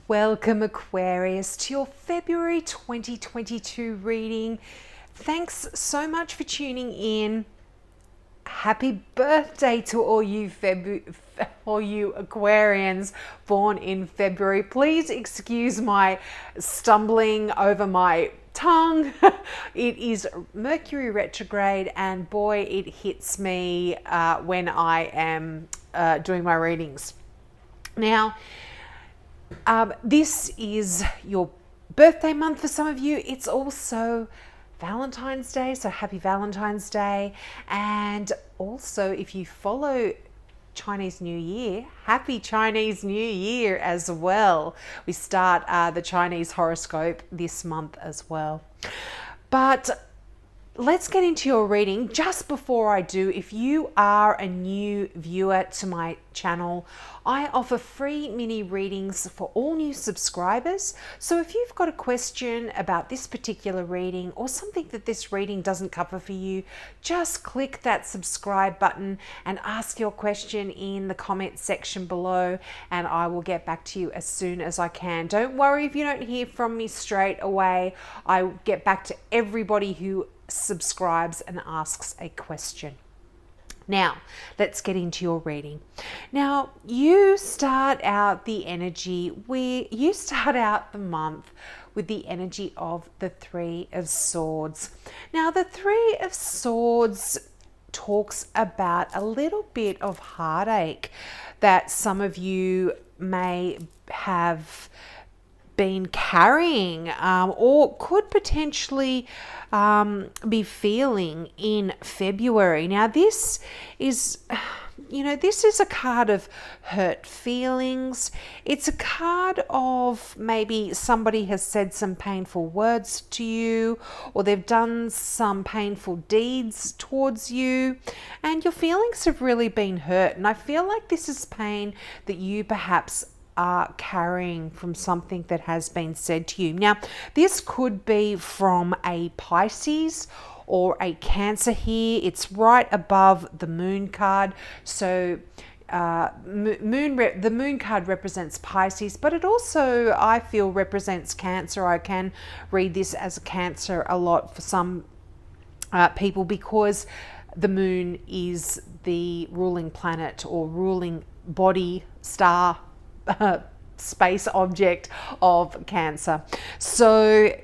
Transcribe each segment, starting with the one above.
Welcome, Aquarius, to your February 2022 reading. Thanks so much for tuning in. Happy birthday to all you Aquarians born in February. Please excuse my stumbling over my tongue. It is Mercury retrograde, and boy, it hits me when I am doing my readings. Now, this is your birthday month for some of you. It's also Valentine's Day, so happy Valentine's Day. And also, if you follow Chinese New Year, happy Chinese New Year as well. We start the Chinese horoscope this month as well. But let's get into your reading. Just before I do, if you are a new viewer to my channel, I offer free mini readings for all new subscribers. So if you've got a question about this particular reading or something that this reading doesn't cover for you, just click that subscribe button and ask your question in the comment section below, and I will get back to you as soon as I can. Don't worry if you don't hear from me straight away. I get back to everybody who subscribes and asks a question. Now, let's get into your reading. Now, you start out the month with the energy of the Three of Swords. Now, the Three of Swords talks about a little bit of heartache that some of you may have been carrying or could potentially be feeling in February. Now, this is a card of hurt feelings. It's a card of maybe somebody has said some painful words to you, or they've done some painful deeds towards you, and your feelings have really been hurt. And I feel like this is pain that you perhaps are carrying from something that has been said to you. Now, this could be from a Pisces or a Cancer here. It's right above the Moon card. So the Moon card represents Pisces, but it also, I feel, represents Cancer. I can read this as a Cancer a lot for some people, because the Moon is the ruling planet or ruling body, star, space object of Cancer. So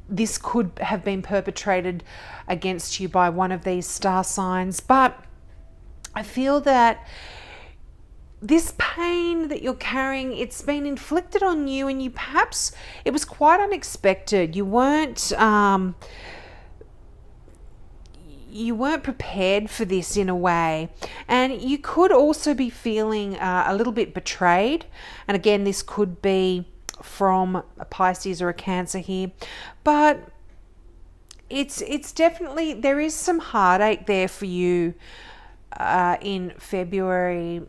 this could have been perpetrated against you by one of these star signs, but I feel that this pain that you're carrying, it's been inflicted on you, and it was quite unexpected. You weren't prepared for this in a way, and you could also be feeling a little bit betrayed. And again, this could be from a Pisces or a Cancer here, but it's definitely, there is some heartache there for you in February,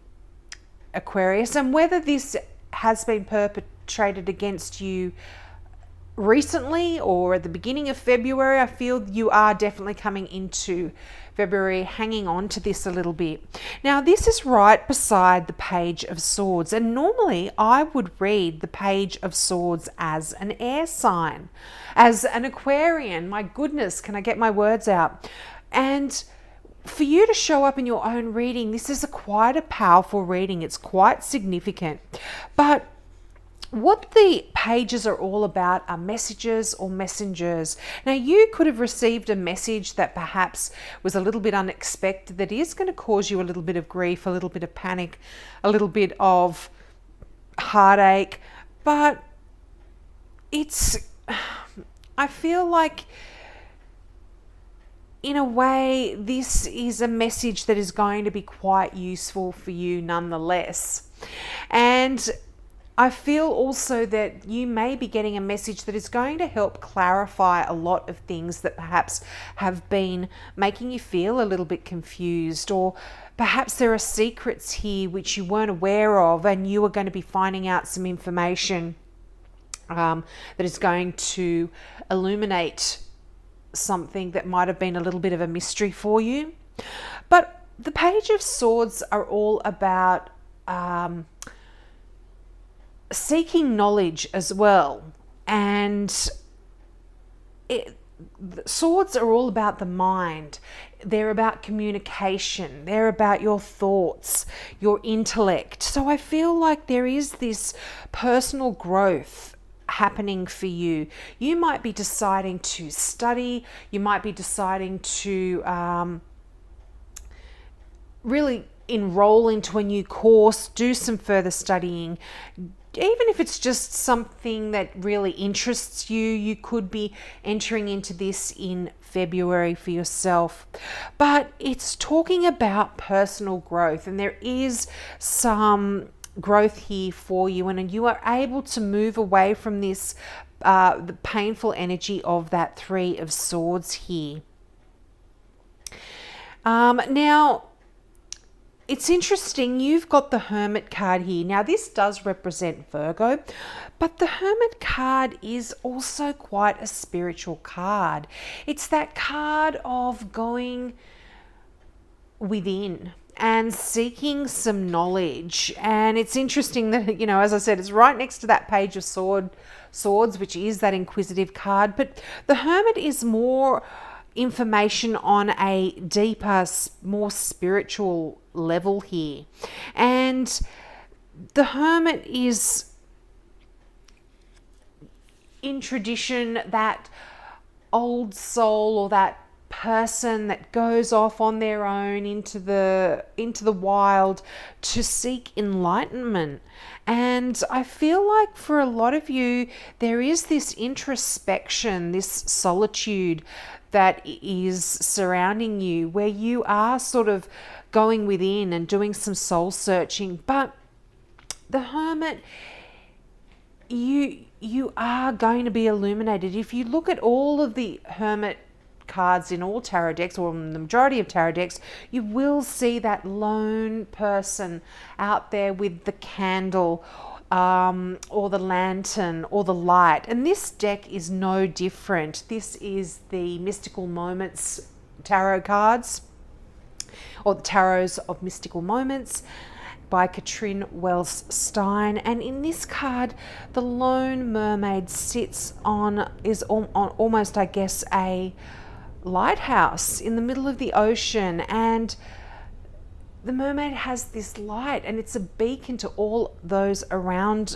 Aquarius. And whether this has been perpetrated against you recently or at the beginning of February, I feel you are definitely coming into February hanging on to this a little bit. Now, this is right beside the Page of Swords, and normally I would read the Page of Swords as an air sign, as an Aquarian. My goodness, can I get my words out? And for you to show up in your own reading, this is quite a powerful reading. It's quite significant. But what the pages are all about are messages or messengers. Now, you could have received a message that perhaps was a little bit unexpected, that is going to cause you a little bit of grief, a little bit of panic, a little bit of heartache. But I feel like, in a way, this is a message that is going to be quite useful for you nonetheless. And I feel also that you may be getting a message that is going to help clarify a lot of things that perhaps have been making you feel a little bit confused, or perhaps there are secrets here which you weren't aware of, and you are going to be finding out some information that is going to illuminate something that might have been a little bit of a mystery for you. But the Page of Swords are all about seeking knowledge as well. And swords are all about the mind. They're about communication. They're about your thoughts, your intellect. So I feel like there is this personal growth happening for you. You might be deciding to study. You might be deciding to really enroll into a new course, do some further studying. Even if it's just something that really interests you, you could be entering into this in February for yourself. But it's talking about personal growth, and there is some growth here for you, and you are able to move away from this the painful energy of that Three of Swords here. Now, it's interesting, you've got the Hermit card here. Now, this does represent Virgo, but the Hermit card is also quite a spiritual card. It's that card of going within and seeking some knowledge. And it's interesting that, you know, as I said, it's right next to that Page of Swords, which is that inquisitive card. But the Hermit is more information on a deeper, more spiritual level here. And the Hermit is, in tradition, that old soul or that person that goes off on their own into the wild to seek enlightenment. And I feel like for a lot of you, there is this introspection, this solitude that is surrounding you, where you are sort of going within and doing some soul searching. But the Hermit, you are going to be illuminated. If you look at all of the Hermit cards in all tarot decks, or in the majority of tarot decks, you will see that lone person out there with the candle, or the lantern, or the light. And this deck is no different. This is the Mystical Moments tarot cards, or the Tarots of Mystical Moments by Katrin Wells Stein. And in this card, the lone mermaid sits on almost, I guess, a lighthouse in the middle of the ocean, and the mermaid has this light, and it's a beacon to all those around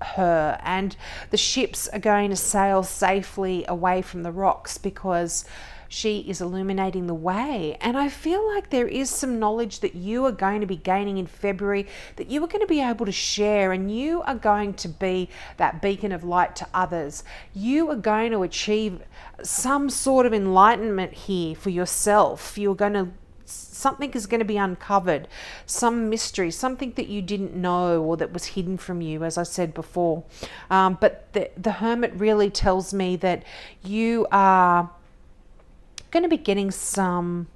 her. And the ships are going to sail safely away from the rocks because she is illuminating the way. And I feel like there is some knowledge that you are going to be gaining in February that you are going to be able to share, and you are going to be that beacon of light to others. You are going to achieve some sort of enlightenment here for yourself. Something is going to be uncovered, some mystery, something that you didn't know or that was hidden from you, as I said before. But the Hermit really tells me that you are going to be getting some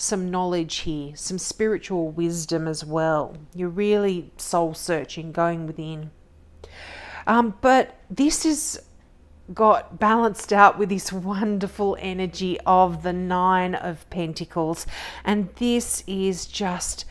knowledge here, some spiritual wisdom as well. You're really soul searching, going within. But this is got balanced out with this wonderful energy of the Nine of Pentacles, and this is just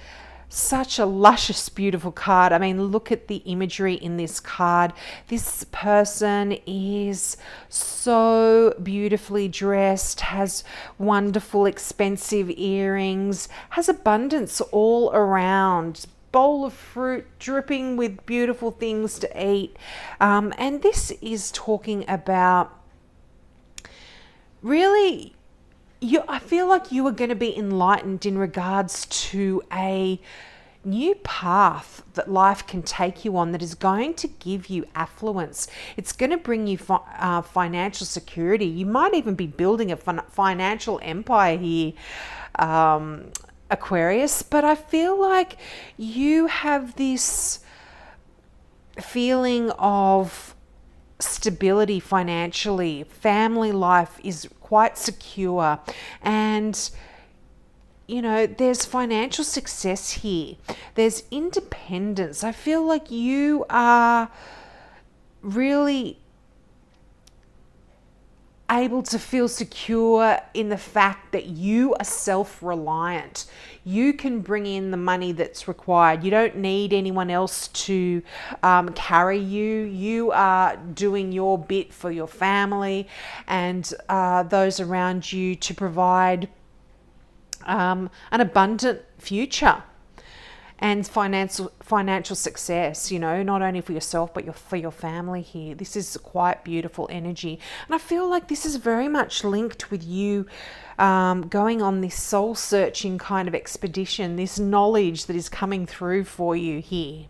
such a luscious, beautiful card. I mean, look at the imagery in this card. This person is so beautifully dressed, has wonderful, expensive earrings, has abundance all around, bowl of fruit dripping with beautiful things to eat. And this is talking about really, I feel like you are going to be enlightened in regards to a new path that life can take you on that is going to give you affluence. It's going to bring you financial security. You might even be building a financial empire here, Aquarius. But I feel like you have this feeling of stability financially. Family life is quite secure, and you know, there's financial success here. There's independence. I feel like you are really able to feel secure in the fact that you are self-reliant. You can bring in the money that's required. You don't need anyone else to carry you. You are doing your bit for your family and those around you to provide an abundant future and financial success, not only for yourself, but for your family here. This is quite beautiful energy. And I feel like this is very much linked with you going on this soul searching kind of expedition, this knowledge that is coming through for you here.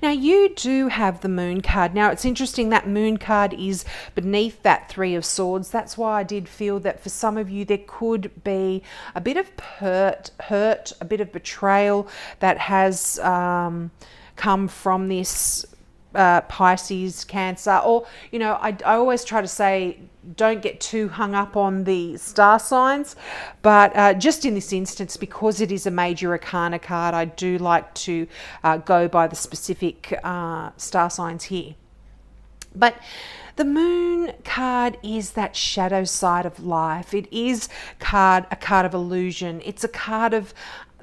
Now you do have the Moon card. Now it's interesting that Moon card is beneath that Three of Swords. That's why I did feel that for some of you there could be a bit of hurt, a bit of betrayal that has come from this Pisces, Cancer, or I always try to say don't get too hung up on the star signs, but just in this instance, because it is a major arcana card, I do like to go by the specific star signs here. But the Moon card is that shadow side of life. It is a card of illusion. It's a card of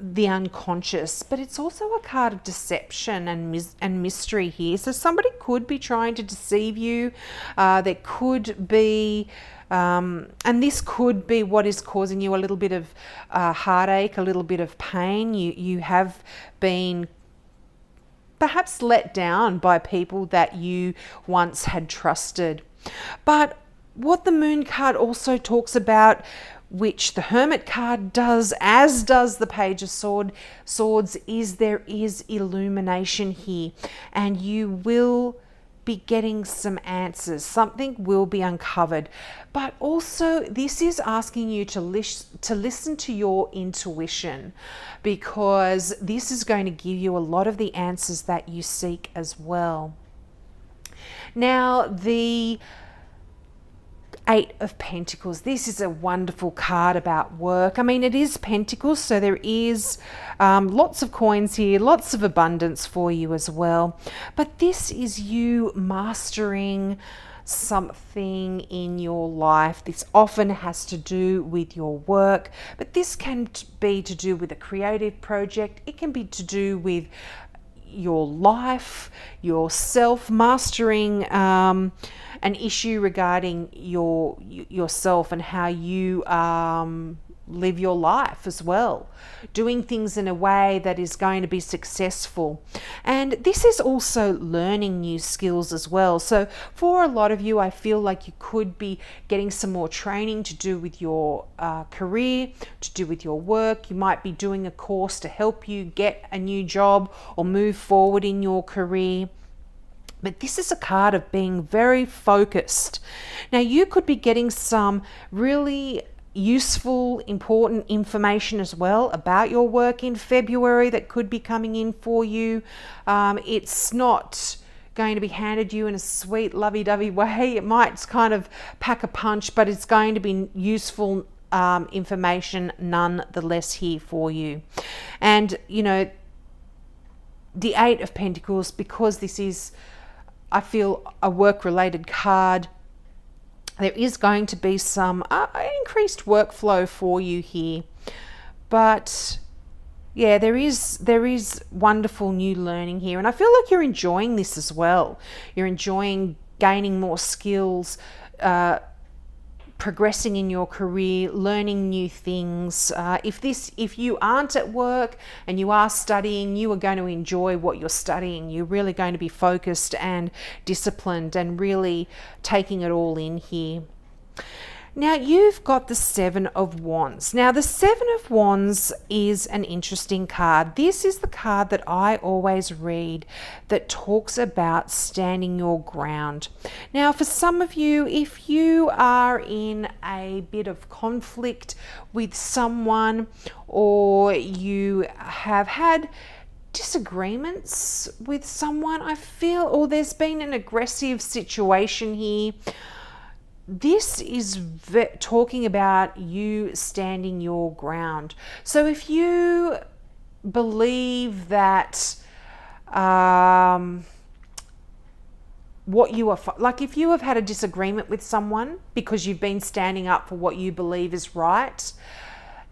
the unconscious, but it's also a card of deception and mystery here. So somebody could be trying to deceive you. There could be, and this could be what is causing you a little bit of heartache, a little bit of pain. You have been perhaps let down by people that you once had trusted. But what the Moon card also talks about, which the Hermit card does, as does the Page of Swords, is there is illumination here, and you will be getting some answers. Something will be uncovered. But also this is asking you to listen to your intuition, because this is going to give you a lot of the answers that you seek as well. Now, the Eight of Pentacles. This is a wonderful card about work. I mean, it is Pentacles, so there is lots of coins here, lots of abundance for you as well. But this is you mastering something in your life. This often has to do with your work, but this can be to do with a creative project. It can be to do with your life, yourself, mastering an issue regarding yourself and how you live your life as well, doing things in a way that is going to be successful. And this is also learning new skills as well. So for a lot of you, I feel like you could be getting some more training to do with your career, to do with your work. You might be doing a course to help you get a new job or move forward in your career. But this is a card of being very focused. Now, you could be getting some really useful, important information as well about your work in February that could be coming in for you. It's not going to be handed you in a sweet, lovey-dovey way. It might kind of pack a punch, but it's going to be useful information nonetheless here for you. And, the Eight of Pentacles, because this is, I feel, a work-related card, there is going to be some increased workflow for you here. But yeah, there is wonderful new learning here. And I feel like you're enjoying this as well. You're enjoying gaining more skills, progressing in your career, learning new things. If you aren't at work and you are studying, you are going to enjoy what you're studying. You're really going to be focused and disciplined and really taking it all in here. Now, you've got the Seven of Wands. Now, the Seven of Wands is an interesting card. This is the card that I always read that talks about standing your ground. Now, for some of you, if you are in a bit of conflict with someone, or you have had disagreements with someone, I feel, or there's been an aggressive situation here, this is talking about you standing your ground. So if you believe that what you are, like if you have had a disagreement with someone because you've been standing up for what you believe is right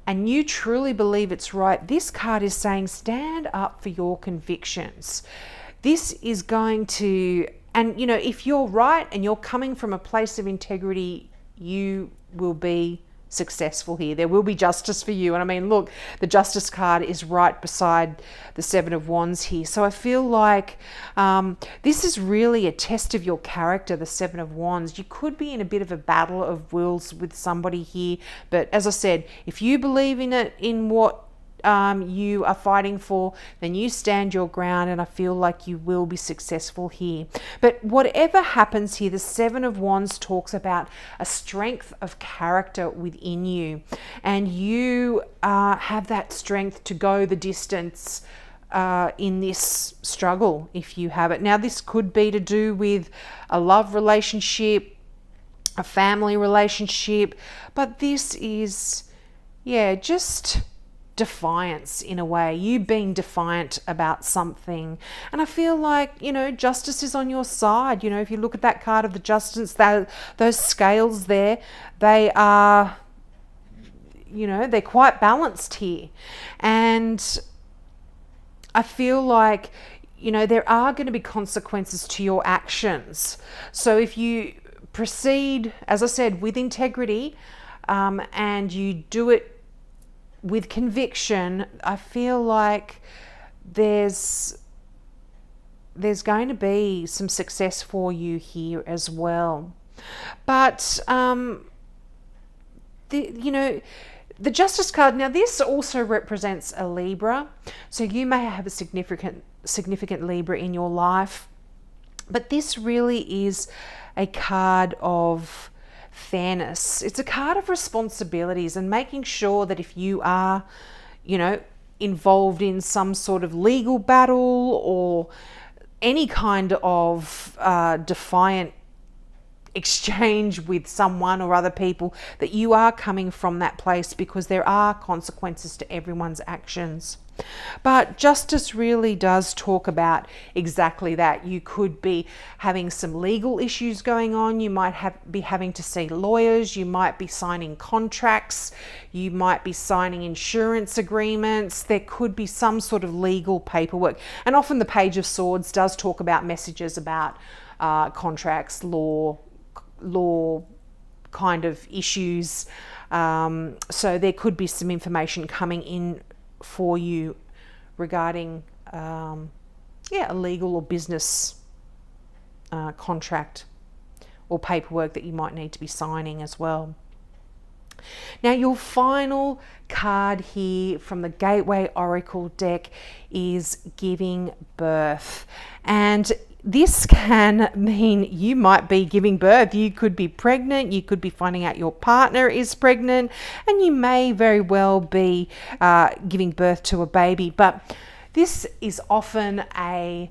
and you truly believe it's right, this card is saying stand up for your convictions. This is going to, and you know, if you're right and you're coming from a place of integrity, you will be successful here. There will be justice for you. And I mean, look, the Justice card is right beside the Seven of Wands here. So I feel like this is really a test of your character, the Seven of Wands. You could be in a bit of a battle of wills with somebody here. But as I said, if you believe in it, in what you are fighting for, then you stand your ground, and I feel like you will be successful here. But whatever happens here, the Seven of Wands talks about a strength of character within you, and you have that strength to go the distance in this struggle if you have it. Now, this could be to do with a love relationship, a family relationship, but this is, yeah, just defiance in a way. You being defiant about something. And I feel like, you know, justice is on your side. You know, if you look at that card of the Justice, those scales there, they are, you know, they're quite balanced here. And I feel like, you know, there are going to be consequences to your actions. So if you proceed, as I said, with integrity, and you do it with conviction, I feel like there's going to be some success for you here as well. But you know, the Justice card, now this also represents a Libra, so you may have a significant Libra in your life, but this really is a card of fairness. It's a card of responsibilities and making sure that if you are, you know, involved in some sort of legal battle or any kind of defiant exchange with someone or other people, that you are coming from that place, because there are consequences to everyone's actions. But justice really does talk about exactly that. You could be having some legal issues going on. You might be having to see lawyers. You might be signing contracts. You might be signing insurance agreements. There could be some sort of legal paperwork. And often the Page of Swords does talk about messages about contracts, law kind of issues. So there could be some information coming in for you regarding a legal or business contract or paperwork that you might need to be signing as well. Now, your final card here from the Gateway Oracle deck is giving birth. And this can mean you might be giving birth. You could be pregnant. You could be finding out your partner is pregnant, and you may very well be giving birth to a baby. But this is often a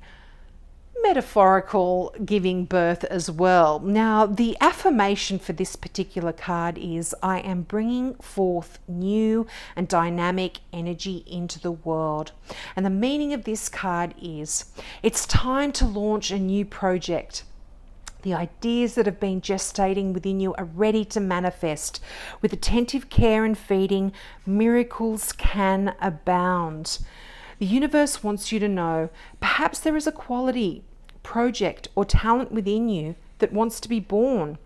metaphorical giving birth as well. Now, the affirmation for this particular card is, I am bringing forth new and dynamic energy into the world. And the meaning of this card is, it's time to launch a new project. The ideas that have been gestating within you are ready to manifest. With attentive care and feeding, miracles can abound. The universe wants you to know, perhaps there is a quality, project, or talent within you that wants to be born.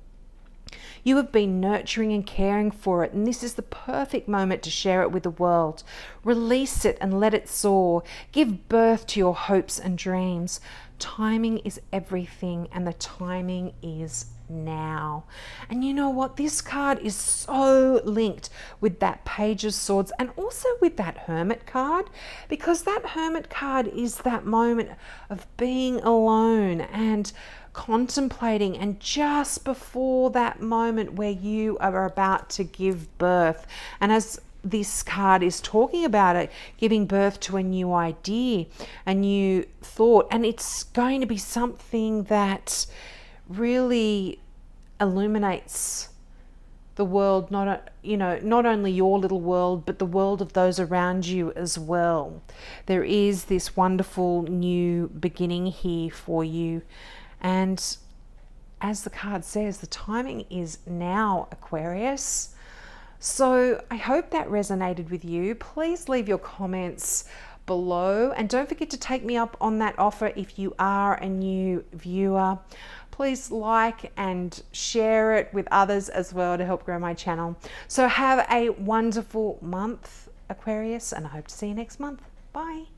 You have been nurturing and caring for it, and this is the perfect moment to share it with the world. Release it and let it soar. Give birth to your hopes and dreams. Timing is everything, and the timing is now. And you know what? This card is so linked with that Page of Swords and also with that Hermit card, because that Hermit card is that moment of being alone and contemplating, and just before that moment where you are about to give birth. And as this card is talking about it, giving birth to a new idea, a new thought, and it's going to be something that really illuminates the world, not only your little world, but the world of those around you as well. There is this wonderful new beginning here for you, and as the card says, the timing is now, Aquarius. So I hope that resonated with you. Please leave your comments below, and don't forget to take me up on that offer if you are a new viewer. Please like and share it with others as well to help grow my channel. So have a wonderful month, Aquarius, and I hope to see you next month. Bye.